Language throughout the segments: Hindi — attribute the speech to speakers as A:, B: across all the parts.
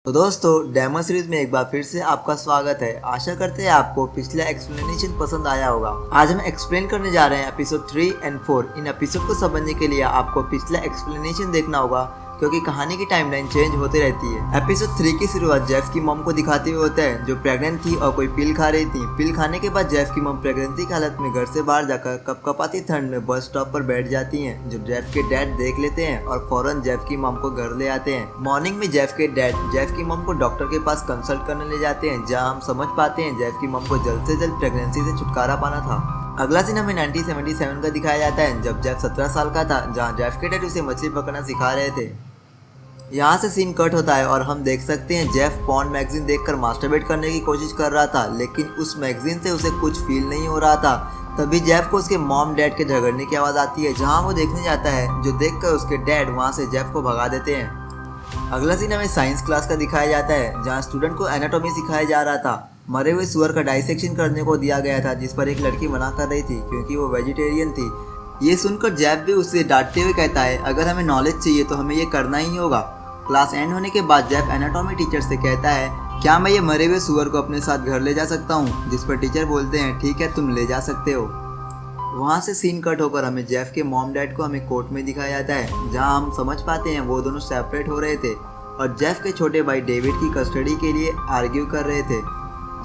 A: तो दोस्तों डेमो सीरीज में एक बार फिर से आपका स्वागत है। आशा करते हैं आपको पिछला एक्सप्लेनेशन पसंद आया होगा। आज हम एक्सप्लेन करने जा रहे हैं एपिसोड 3 एंड 4। इन एपिसोड को समझने के लिए आपको पिछला एक्सप्लेनेशन देखना होगा क्योंकि कहानी की टाइमलाइन चेंज होती रहती है। एपिसोड 3 की शुरुआत जेफ की मॉम को दिखाते हुए होता है जो प्रेग्नेंट थी और कोई पिल खा रही थी। पिल खाने के बाद जेफ की मॉम प्रेगनेंसी की हालत में घर से बाहर जाकर कपकपाती ठंड में बस स्टॉप पर बैठ जाती हैं, जो जेफ के डैड देख लेते हैं और फौरन जेफ की मॉम को घर ले आते हैं। मॉर्निंग में जेफ के डैड जेफ की मॉम को डॉक्टर के पास कंसल्ट करने ले जाते हैं, जहां हम समझ पाते हैं जेफ की मॉम को जल्द से जल्द प्रेगनेंसी से छुटकारा पाना था। अगला सीन हमें 1977 का दिखाया जाता है जब जेफ 17 साल का था, जहां जेफ के डैड उसे मछली पकड़ना सिखा रहे थे। यहाँ से सीन कट होता है और हम देख सकते हैं जेफ पॉर्न मैगजीन देखकर मास्टरबेट करने की कोशिश कर रहा था, लेकिन उस मैगजीन से उसे कुछ फील नहीं हो रहा था। तभी जेफ को उसके मॉम डैड के झगड़ने की आवाज़ आती है, जहाँ वो देखने जाता है, जो देखकर उसके डैड वहाँ से जेफ को भगा देते हैं। अगला सीन हमें साइंस क्लास का दिखाया जाता है, जहाँ स्टूडेंट को एनाटॉमी सिखाया जा रहा था। मरे हुए सुअर का डाइसेक्शन करने को दिया गया था, जिस पर एक लड़की मना कर रही थी क्योंकि वो वेजिटेरियन थी। ये सुनकर जेफ भी उससे डांटते हुए कहता है, अगर हमें नॉलेज चाहिए तो हमें ये करना ही होगा। क्लास एंड होने के बाद जेफ एनाटॉमी टीचर से कहता है, क्या मैं ये मरे हुए सुअर को अपने साथ घर ले जा सकता हूँ, जिस पर टीचर बोलते हैं, ठीक है तुम ले जा सकते हो। वहाँ से सीन कट होकर हमें जेफ के मॉम डैड को हमें कोर्ट में दिखाया जाता है, जहाँ हम समझ पाते हैं वो दोनों सेपरेट हो रहे थे और जेफ के छोटे भाई डेविड की कस्टडी के लिए आर्ग्यू कर रहे थे,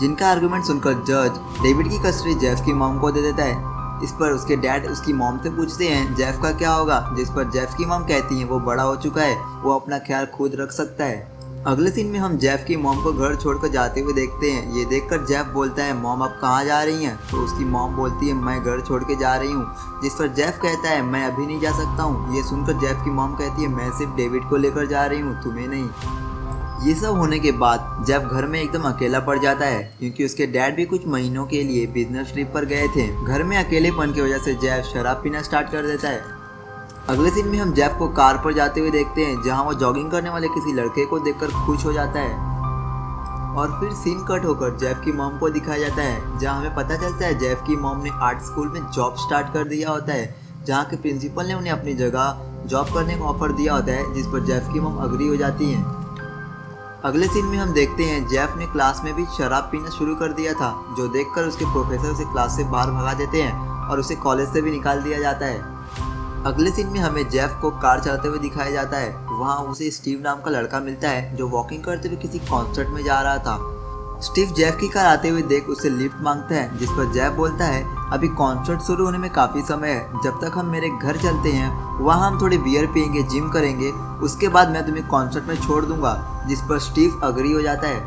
A: जिनका आर्गूमेंट सुनकर जज डेविड की कस्टडी जेफ की मॉम को दे देता है। इस पर उसके डैड उसकी मॉम से पूछते हैं जेफ का क्या होगा, जिस पर जेफ की मॉम कहती हैं वो बड़ा हो चुका है, वो अपना ख्याल खुद रख सकता है। अगले सीन में हम जेफ की मॉम को घर छोड़कर जाते हुए देखते हैं। ये देखकर जेफ बोलता है, मॉम आप कहाँ जा रही हैं? तो उसकी मॉम बोलती है, मैं घर छोड़ के जा रही हूँ, जिस पर जेफ कहता है, मैं अभी नहीं जा सकता हूँ। ये सुनकर जेफ की मॉम कहती है, मैं सिर्फ डेविड को लेकर जा रही हूँ, तुम्हें नहीं। ये सब होने के बाद जेफ घर में एकदम अकेला पड़ जाता है, क्योंकि उसके डैड भी कुछ महीनों के लिए बिजनेस ट्रिप पर गए थे। घर में अकेलेपन की वजह से जेफ शराब पीना स्टार्ट कर देता है। अगले दिन में हम जेफ को कार पर जाते हुए देखते हैं, जहां वो जॉगिंग करने वाले किसी लड़के को देखकर खुश हो जाता है। और फिर सीन कट होकर जेफ की मॉम को दिखाया जाता है, जहां हमें पता चलता है जेफ की मॉम ने आर्ट स्कूल में जॉब स्टार्ट कर दिया होता है, जहाँ के प्रिंसिपल ने उन्हें अपनी जगह जॉब करने का ऑफर दिया होता है, जिस पर जेफ की मॉम अग्री हो जाती है। अगले सीन में हम देखते हैं जेफ ने क्लास में भी शराब पीना शुरू कर दिया था, जो देखकर उसके प्रोफेसर उसे क्लास से बाहर भगा देते हैं और उसे कॉलेज से भी निकाल दिया जाता है। अगले सीन में हमें जेफ को कार चलाते हुए दिखाया जाता है। वहाँ उसे स्टीव नाम का लड़का मिलता है, जो वॉकिंग करते हुए किसी कॉन्सर्ट में जा रहा था। स्टीव जेफ की कार आते हुए देख उससे लिफ्ट मांगता है, जिस पर जेफ बोलता है, अभी कॉन्सर्ट शुरू होने में काफ़ी समय है, जब तक हम मेरे घर चलते हैं वहाँ हम थोड़ी बियर पियेंगे, जिम करेंगे, उसके बाद मैं तुम्हें कॉन्सर्ट में छोड़ दूंगा, जिस पर स्टीव अग्री हो जाता है।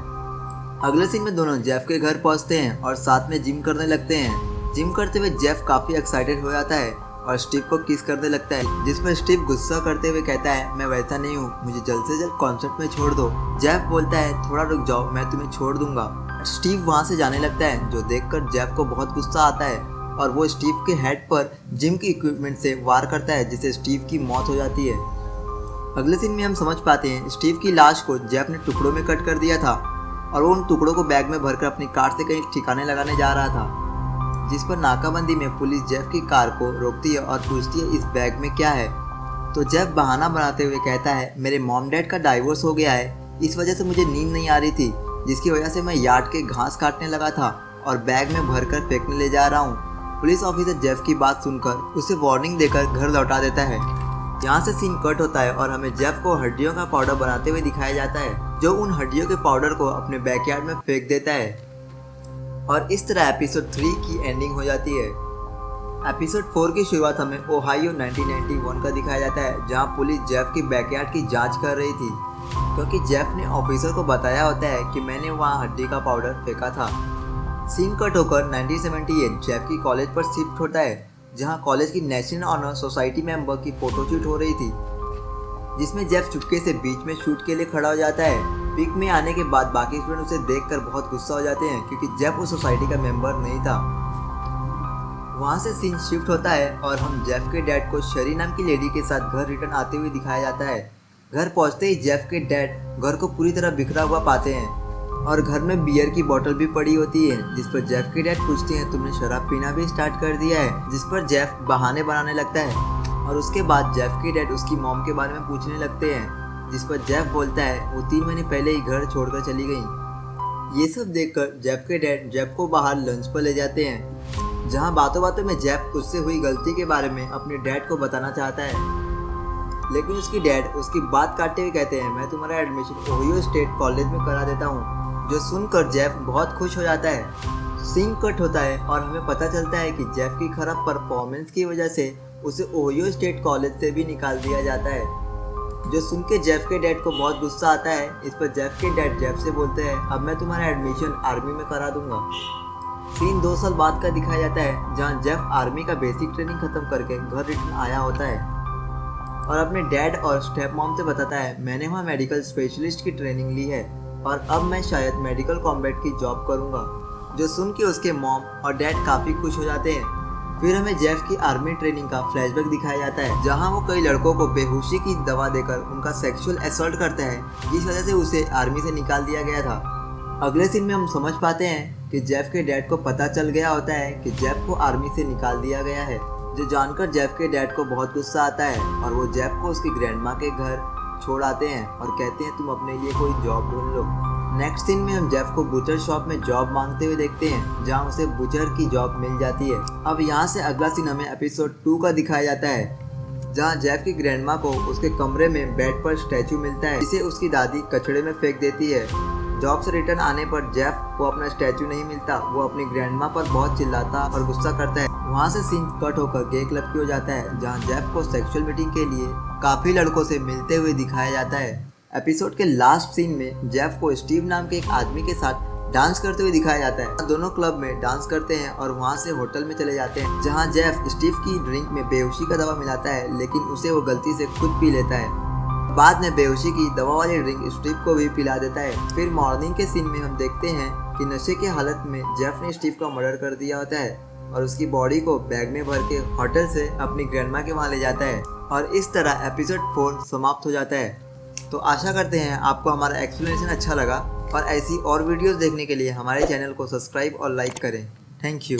A: अगले सीन में दोनों जेफ के घर पहुँचते हैं और साथ में जिम करने लगते हैं। जिम करते हुए जेफ काफ़ी एक्साइटेड हो जाता है और स्टीव को किस करने लगता है, जिस पर स्टीव गुस्सा करते हुए कहता है, मैं वैसा नहीं हूँ, मुझे जल्द से जल्द कॉन्सर्ट में छोड़ दो। जेफ बोलता है, थोड़ा रुक जाओ, मैं तुम्हें छोड़ दूंगा। स्टीव वहाँ से जाने लगता है, जो देखकर जेफ को बहुत गुस्सा आता है और वो स्टीव के हेड पर जिम के इक्विपमेंट से वार करता है, जिससे स्टीव की मौत हो जाती है। अगले सीन में हम समझ पाते हैं स्टीव की लाश को जेफ ने टुकड़ों में कट कर दिया था और वो उन टुकड़ों को बैग में भरकर अपनी कार से कहीं ठिकाने लगाने जा रहा था, जिस पर नाकाबंदी में पुलिस जेफ की कार को रोकती है और पूछती है, इस बैग में क्या है? तो जेफ बहाना बनाते हुए कहता है, मेरे मॉम डैड का डाइवोर्स हो गया है, इस वजह से मुझे नींद नहीं आ रही थी, जिसकी वजह से मैं यार्ड के घास काटने लगा था और बैग में भरकर फेंकने ले जा रहा हूँ। पुलिस ऑफिसर जेफ की बात सुनकर उसे वार्निंग देकर घर लौटा देता है। यहाँ से सीन कट होता है और हमें जेफ को हड्डियों का पाउडर बनाते हुए दिखाया जाता है, जो उन हड्डियों के पाउडर को अपने बैकयार्ड में फेंक देता है। और इस तरह एपिसोड 3 की एंडिंग हो जाती है। एपिसोड 4 की शुरुआत हमें ओहायो 1991 का दिखाया जाता है, जहां पुलिस जेफ की बैकयार्ड की जांच कर रही थी, क्योंकि जेफ ने ऑफिसर को बताया होता है कि मैंने वहां हड्डी का पाउडर फेंका था। सीन कट होकर 1978 जेफ की कॉलेज पर शिफ्ट होता है, जहां कॉलेज की नेशनल ऑनर सोसाइटी मेंबर की फोटोशूट हो रही थी, जिसमें जेफ चुपके से बीच में शूट के लिए खड़ा हो जाता है। पिक में आने के बाद बाकी स्टूडेंट उसे देखकर बहुत गुस्सा हो जाते हैं, क्योंकि जेफ उस सोसाइटी का मेंबर नहीं था। वहाँ से सीन शिफ्ट होता है और हम जेफ के डैड को शरी नाम की लेडी के साथ घर रिटर्न आते हुए दिखाया जाता है। घर पहुँचते ही जेफ के डैड घर को पूरी तरह बिखरा हुआ पाते हैं और घर में बियर की बोतल भी पड़ी होती है, जिस पर जेफ के डैड पूछते हैं, तुमने शराब पीना भी स्टार्ट कर दिया है? जिस पर जेफ बहाने बनाने लगता है और उसके बाद जेफ के डैड उसकी मॉम के बारे में पूछने लगते हैं, जिस पर जेफ बोलता है वो 3 महीने पहले ही घर छोड़कर चली गई। ये सब देखकर जेफ के डैड जेफ को बाहर लंच पर ले जाते हैं, जहां बातों बातों में जेफ उससे हुई गलती के बारे में अपने डैड को बताना चाहता है, लेकिन उसकी डैड उसकी बात काटते हुए कहते हैं मैं तुम्हारा एडमिशन ओहियो स्टेट कॉलेज में करा देता हूँ, जो सुनकर जेफ बहुत खुश हो जाता है। सीन कट होता है और हमें पता चलता है कि जेफ की खराब परफॉर्मेंस की वजह से उसे ओहियो स्टेट कॉलेज से भी निकाल दिया जाता है, जो सुन के जेफ के डैड को बहुत गुस्सा आता है। इस पर जेफ के डैड जेफ से बोलते हैं अब मैं तुम्हारा एडमिशन आर्मी में करा दूंगा। सीन 2 साल बाद का दिखाया जाता है, जहां जेफ आर्मी का बेसिक ट्रेनिंग खत्म करके घर रिटर्न आया होता है और अपने डैड और स्टेप मॉम से बताता है मैंने वहाँ मेडिकल स्पेशलिस्ट की ट्रेनिंग ली है और अब मैं शायद मेडिकल कॉम्बैट की जॉब करूँगा, जो सुन के उसके मॉम और डैड काफ़ी खुश हो जाते हैं। फिर हमें जेफ की आर्मी ट्रेनिंग का फ्लैशबैक दिखाया जाता है, जहां वो कई लड़कों को बेहोशी की दवा देकर उनका सेक्सुअल असॉल्ट करता है, जिस वजह से उसे आर्मी से निकाल दिया गया था। अगले सीन में हम समझ पाते हैं कि जेफ के डैड को पता चल गया होता है कि जेफ को आर्मी से निकाल दिया गया है, जो जानकर जेफ के डैड को बहुत गुस्सा आता है और वो जेफ को उसकी ग्रैंडमा के घर छोड़ आते हैं और कहते हैं तुम अपने लिए कोई जॉब ढूंढ लो। नेक्स्ट सीन में हम जेफ को बुचर शॉप में जॉब मांगते हुए देखते हैं, जहां उसे बुचर की जॉब मिल जाती है। अब यहां से अगला सीन हमें एपिसोड 2 का दिखाया जाता है, जहां जेफ की ग्रैंडमा को उसके कमरे में बेड पर स्टैचू मिलता है, जिसे उसकी दादी कचड़े में फेंक देती है। जॉब से रिटर्न आने पर जेफ को अपना स्टैचू नहीं मिलता, वो अपनी ग्रैंडमा पर बहुत चिल्लाता और गुस्सा करता है। वहाँ से सीन कट होकर गे क्लब की हो जाता है, जहाँ जेफ को सेक्सुअल मीटिंग के लिए काफ़ी लड़कों से मिलते हुए दिखाया जाता है। एपिसोड के लास्ट सीन में जेफ को स्टीव नाम के एक आदमी के साथ डांस करते हुए दिखाया जाता है। दोनों क्लब में डांस करते हैं और वहाँ से होटल में चले जाते हैं, जहाँ जेफ स्टीव की ड्रिंक में बेहोशी का दवा मिलाता है, लेकिन उसे वो गलती से खुद पी लेता है। बाद में बेहोशी की दवा वाली ड्रिंक स्टीव को भी पिला देता है। फिर मॉर्निंग के सीन में हम देखते हैं कि नशे के हालत में जेफ ने स्टीव का मर्डर कर दिया होता है और उसकी बॉडी को बैग में भर के होटल से अपनी ग्रैंडमा के वहाँ ले जाता है और इस तरह एपिसोड 4 समाप्त हो जाता है। तो आशा करते हैं आपको हमारा एक्सप्लेनेशन अच्छा लगा और ऐसी और वीडियोस देखने के लिए हमारे चैनल को सब्सक्राइब और लाइक करें। Thank you.